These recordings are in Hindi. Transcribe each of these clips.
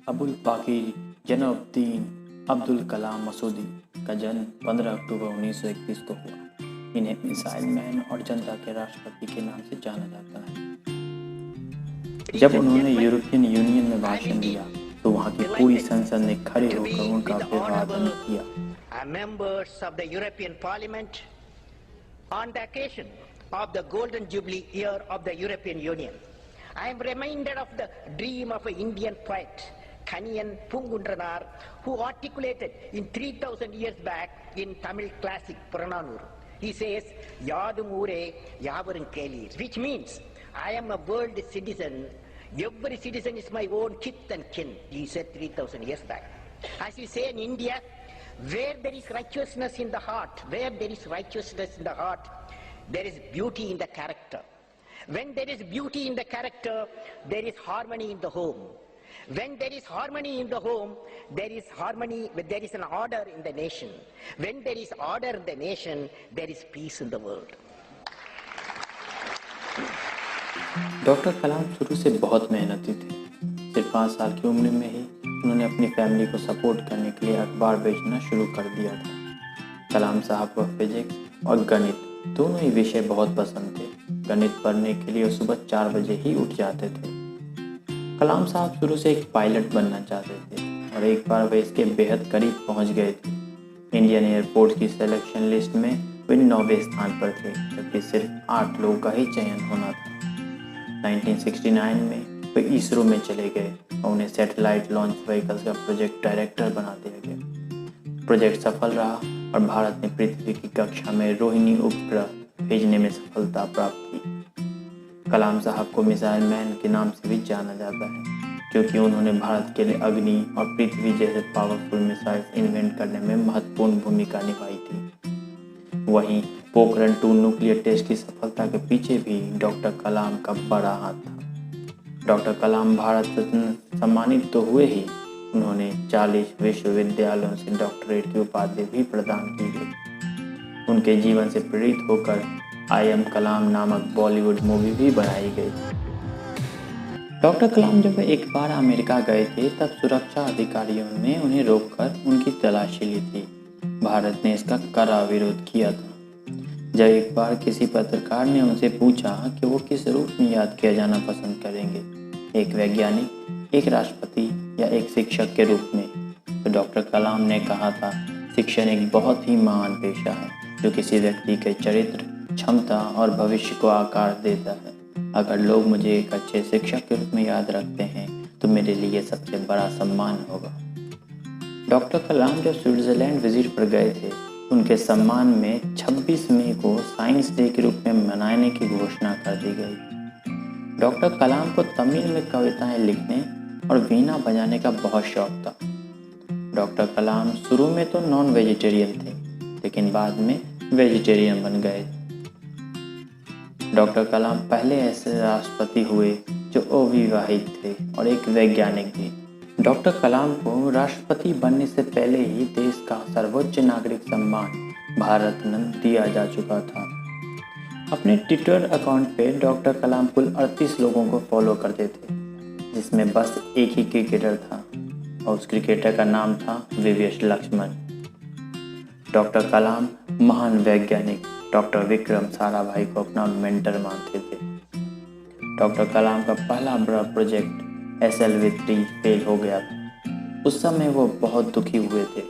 अबुल पाकीर जैनुद्दीन अब्दुल कलाम मसूदी का जन्म 15 अक्टूबर 1931 को हुआ। इन्हें मिसाइल मैन और जनता के राष्ट्रपति के नाम से जाना जाता है। जब उन्होंने यूरोपियन यूनियन में भाषण दिया तो वहाँ की पूरी संसद ने खड़े होकर उनका अभिवादन किया। Members of the European Parliament, on the occasion of the Golden Jubilee year of the European Union, I am reminded of the dream of an Indian poet, Kaniyan Pungundranar, who articulated in 3000 years back in Tamil classic Purananur. He says, Yadum Ure Yavarum Kelir, which means, I am a world citizen. Every citizen is my own kith and kin, he said 3000 years back. As we say in India, where there is righteousness in the heart, there is beauty in the character. When there is beauty in the character, there is harmony in the home. When there is harmony in the home, there is an order in the nation. When there is order in the nation, there is peace in the world. Doctor Kalam शुरू से बहुत मेहनती थे। सिर्फ 5 साल की उम्र में ही उन्होंने अपनी फैमिली को सपोर्ट करने के लिए अखबार बेचना शुरू कर दिया था। कलाम साहब को फिजिक्स और गणित दोनों ही विषय बहुत पसंद थे। गणित पढ़ने के लिए सुबह 4 बजे ही उठ जाते थे। कलाम साहब शुरू से एक पायलट बनना चाहते थे और एक बार वे इसके बेहद करीब पहुंच गए थे। इंडियन एयरफोर्स की सिलेक्शन लिस्ट में वे 9वें स्थान पर थे, जबकि सिर्फ 8 लोगों का ही चयन होना था। 1969 में वे इसरो में चले गए और उन्हें सैटेलाइट लॉन्च व्हीकल्स का प्रोजेक्ट डायरेक्टर बना दिया गया। प्रोजेक्ट सफल रहा और भारत ने पृथ्वी की कक्षा में रोहिणी उपग्रह भेजने में सफलता प्राप्त की। कलाम साहब को मिसाइल मैन के नाम से भी जाना जाता है, क्योंकि उन्होंने भारत के लिए अग्नि और पृथ्वी जैसे पावरफुल मिसाइल्स इन्वेंट करने में महत्वपूर्ण भूमिका निभाई थी। वहीं पोखरण 2 न्यूक्लियर टेस्ट की सफलता के पीछे भी डॉक्टर कलाम का बड़ा हाथ था। डॉक्टर कलाम भारत रत्न सम्मानित तो हुए ही, उन्होंने 40 विश्वविद्यालयों से डॉक्टरेट की उपाधि भी प्रदान की गई। उनके जीवन से प्रेरित होकर आई एम कलाम नामक बॉलीवुड मूवी भी बनाई गई। डॉक्टर कलाम जब एक बार अमेरिका गए थे तब सुरक्षा अधिकारियों ने उन्हें रोककर उनकी तलाशी ली थी। भारत ने इसका कड़ा विरोध किया था। जब एक बार किसी पत्रकार ने उनसे पूछा कि वो किस रूप में याद किया जाना पसंद करेंगे, एक वैज्ञानिक, एक राष्ट्रपति या एक शिक्षक के रूप में, तो डॉक्टर कलाम ने कहा था, शिक्षण एक बहुत ही महान पेशा है जो किसी व्यक्ति के चरित्र, क्षमता और भविष्य को आकार देता है। अगर लोग मुझे एक अच्छे शिक्षक के रूप में याद रखते हैं तो मेरे लिए सबसे बड़ा सम्मान होगा। डॉक्टर कलाम जब स्विट्जरलैंड विजिट पर गए थे, उनके सम्मान में 26 मई को साइंस डे के रूप में मनाने की घोषणा कर दी गई। डॉक्टर कलाम को तमिल में कविताएं लिखने और वीणा बजाने का बहुत शौक था। डॉक्टर कलाम शुरू में तो नॉन वेजिटेरियन थे, लेकिन बाद में वेजिटेरियन बन गए। डॉक्टर कलाम पहले ऐसे राष्ट्रपति हुए जो अविवाहित थे और एक वैज्ञानिक भी। डॉक्टर कलाम को राष्ट्रपति बनने से पहले ही देश का सर्वोच्च नागरिक सम्मान भारत रत्न दिया जा चुका था। अपने ट्विटर अकाउंट पे डॉक्टर कलाम कुल 38 लोगों को फॉलो करते थे, जिसमें बस एक ही क्रिकेटर था और उस क्रिकेटर का नाम था वीवीएस लक्ष्मण। डॉक्टर कलाम महान वैज्ञानिक डॉक्टर विक्रम साराभाई को अपना मेंटर मानते थे। डॉक्टर कलाम का पहला बड़ा प्रोजेक्ट SLV-3 फेल हो गया था। उस समय वो बहुत दुखी हुए थे।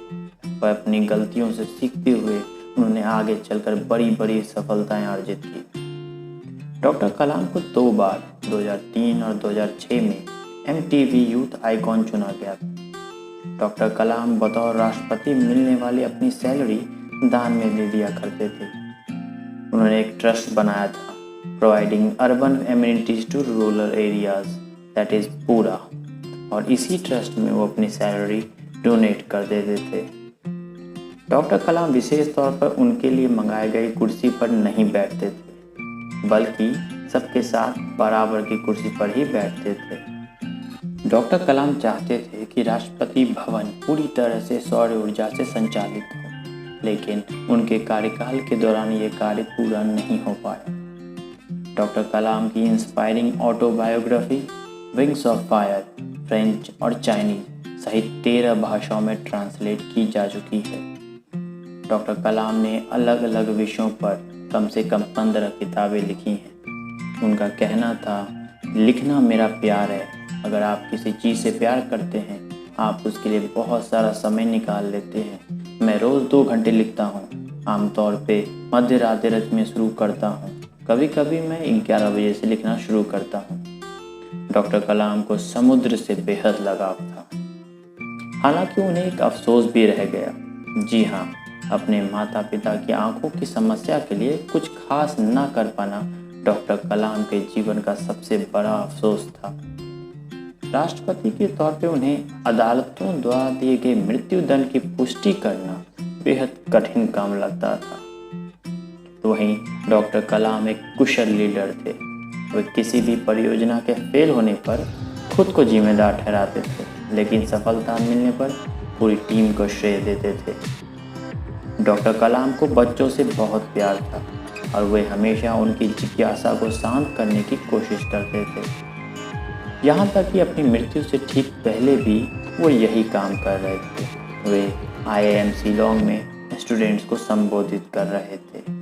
वह अपनी गलतियों से सीखते हुए उन्होंने आगे चलकर बड़ी बड़ी सफलताएं अर्जित की। डॉक्टर कलाम को 2 बार 2003 और 2006 में MTV यूथ आइकॉन चुना गया था। डॉक्टर कलाम बतौर राष्ट्रपति मिलने वाली अपनी सैलरी दान में दे दिया करते थे। उन्होंने एक ट्रस्ट बनाया था, providing urban amenities to rural areas, that is पूरा, और इसी ट्रस्ट में वो अपनी सैलरी डोनेट कर देते थे। डॉक्टर कलाम विशेष तौर पर उनके लिए मंगाई गई कुर्सी पर नहीं बैठते थे, बल्कि सबके साथ बराबर की कुर्सी पर ही बैठते थे। डॉक्टर कलाम चाहते थे कि राष्ट्रपति भवन पूरी तरह से सौर ऊर्जा से संचालित हो, लेकिन उनके कार्यकाल के दौरान ये कार्य पूरा नहीं हो पाया। डॉक्टर कलाम की inspiring autobiography wings of fire French और चाइनीज सहित 13 भाषाओं में ट्रांसलेट की जा चुकी है। डॉक्टर कलाम ने अलग अलग विषयों पर कम से कम 15 किताबें लिखी हैं। उनका कहना था, लिखना मेरा प्यार है। अगर आप किसी चीज़ से प्यार करते हैं, आप उसके लिए बहुत सारा समय निकाल लेते हैं। मैं रोज़ 2 घंटे लिखता हूँ। आमतौर पे मध्य रात में शुरू करता हूँ। कभी कभी मैं 11 बजे से लिखना शुरू करता हूँ। डॉक्टर कलाम को समुद्र से बेहद लगाव था। हालांकि उन्हें एक अफसोस भी रह गया। जी हाँ, अपने माता पिता की आंखों की समस्या के लिए कुछ खास न कर पाना डॉक्टर कलाम के जीवन का सबसे बड़ा अफसोस था। राष्ट्रपति के तौर पे उन्हें अदालतों द्वारा दिए गए मृत्यु दंड की पुष्टि करना बेहद कठिन काम लगता था। वहीं डॉक्टर कलाम एक कुशल लीडर थे। वे किसी भी परियोजना के फेल होने पर खुद को जिम्मेदार ठहराते थे, लेकिन सफलता मिलने पर पूरी टीम को श्रेय देते थे। डॉक्टर कलाम को बच्चों से बहुत प्यार था और वे हमेशा उनकी जिज्ञासा को शांत करने की कोशिश करते थे। यहाँ तक कि अपनी मृत्यु से ठीक पहले भी वो यही काम कर रहे थे। वे IIM शिलांग में स्टूडेंट्स को संबोधित कर रहे थे।